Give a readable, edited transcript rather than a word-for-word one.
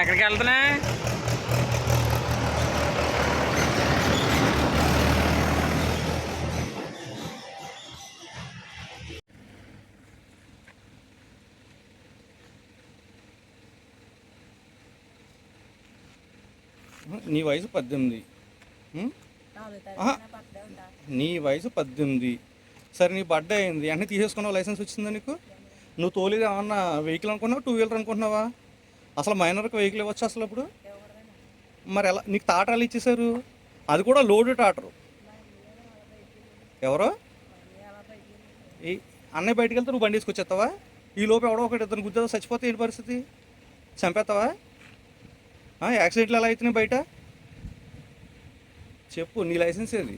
ఎక్కడికి వెళ్తున్నా? నీ వయసు 18. నీ వయసు 18. సరే, నీ బర్త్డే అయింది, అన్నీ తీసేసుకున్నావు, లైసెన్స్ వచ్చిందా నీకు? నువ్వు తోలేది ఏమన్నా వెహికల్ అనుకున్నావా, 2 వీలర్ అనుకుంటున్నావా? అసలు మైనర్కి వెహికల్ ఇవ్వచ్చు అసలు అప్పుడు? మరి ఎలా నీకు టాటర్లు ఇచ్చేసారు? అది కూడా లోడ్ టాటరు. ఎవరో ఈ అన్నయ్య బయటికి వెళ్తే నువ్వు బండి తీసుకొచ్చేస్తావా? ఈ లోపు ఎవడో ఒకటి ఇద్దరు గుద్దేదో చచ్చిపోతే ఏంటి పరిస్థితి? చంపేస్తావా? యాక్సిడెంట్లు ఎలా అవుతున్నాయి బయట? చెప్పు, నీ లైసెన్స్ ఏది?